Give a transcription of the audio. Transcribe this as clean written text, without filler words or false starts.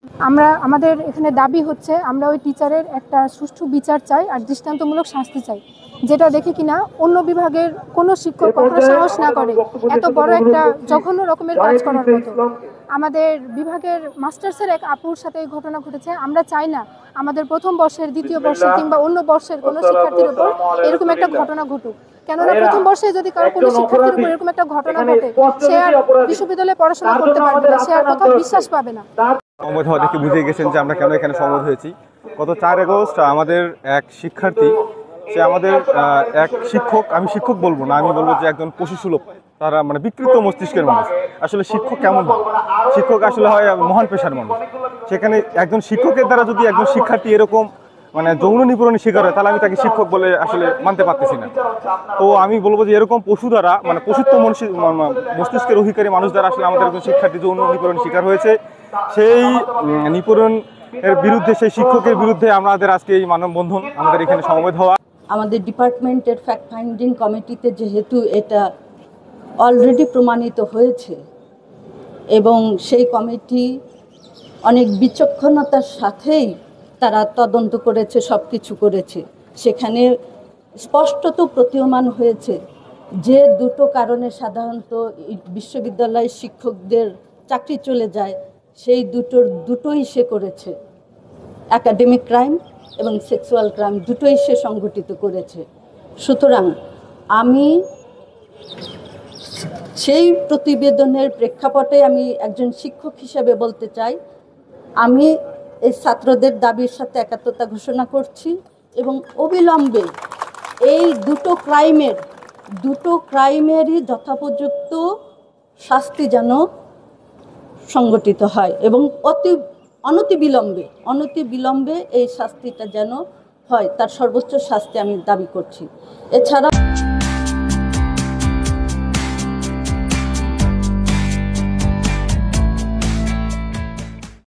আমরা আমাদের এখানে দাবি হচ্ছে আমরা ওই টিচারের একটা সুষ্ঠু বিচার চাই আর দৃষ্টান্তমূলক শাস্তি চাই, যেটা দেখে কিনা অন্য বিভাগের কোনো শিক্ষক কখনো সাহস না করে এত বড় একটা জঘন্য রকমের কাজ করার মতো। আমাদের বিভাগের মাস্টার্সের এক আপুর সাথে এই ঘটনা ঘটেছে। আমরা চাই না আমাদের প্রথম বর্ষের, দ্বিতীয় বর্ষের কিংবা অন্য বর্ষের কোনো শিক্ষার্থীর উপর এরকম একটা ঘটনা ঘটুক। কেননা প্রথম বর্ষে যদি কারো কোনো শিক্ষার্থীর উপর এরকম একটা ঘটনা ঘটে, সে আর বিশ্ববিদ্যালয়ে পড়াশোনা করতে পারবে না, সে আর কোথাও বিশ্বাস পাবে না। সমবেত হওয়া দেখে বুঝে গেছেন যে আমরা কেন এখানে সমবেত হয়েছি। গত 4 আগস্ট আমাদের এক শিক্ষার্থী, সে আমাদের এক শিক্ষক, আমি শিক্ষক বলবো না, আমি বলবো যে একজন পশুসুলভ, তারা মানে বিকৃত মস্তিষ্কের মানুষ। আসলে শিক্ষক কেমন হয়? শিক্ষক আসলে হয় মহান পেশার মানুষ। সেখানে একজন শিক্ষকের দ্বারা যদি একজন শিক্ষার্থী এরকম মানে যৌন নিপীড়নের শিকার হয়, তাহলে আমি তাকে শিক্ষক বলে আসলে মানতে পারতেছি না। তো আমি বলবো যে এরকম পশু দ্বারা মানে পশুত্ব মস্তিষ্কের অধিকারী মানুষ দ্বারা আসলে আমাদের একজন শিক্ষার্থী যৌন নিপীড়নের শিকার হয়েছে। সেই নিপীড়নের বিরুদ্ধে, সেই শিক্ষকের বিরুদ্ধে আমাদের আজকে এই মানববন্ধন, আমাদের এখানে সমবেত হওয়া। আমাদের ডিপার্টমেন্টের ফ্যাক্ট ফাইন্ডিং কমিটিতে যেহেতু এটা অলরেডি প্রমাণিত হয়েছে এবং সেই কমিটি অনেক বিচক্ষণতার সাথেই তারা তদন্ত করেছে, সব কিছু করেছে, সেখানে স্পষ্টত প্রতীয়মান হয়েছে যে দুটো কারণে সাধারণত বিশ্ববিদ্যালয়ের শিক্ষকদের চাকরি চলে যায়, সেই দুটোই সে করেছে। একাডেমিক ক্রাইম এবং সেক্সুয়াল ক্রাইম দুটোই সে সংগঠিত করেছে। সুতরাং আমি সেই প্রতিবেদনের প্রেক্ষাপটে আমি একজন শিক্ষক হিসেবে বলতে চাই, আমি এই ছাত্রদের দাবির সাথে একাত্মতা ঘোষণা করছি এবং অবিলম্বে এই দুটো ক্রাইমেরই যথোপযুক্ত শাস্তি যেন সংগঠিত হয় এবং অনতিবিলম্বে এই শাস্তিটা যেন হয়, তার সর্বোচ্চ শাস্তি আমি দাবি করছি। এছাড়া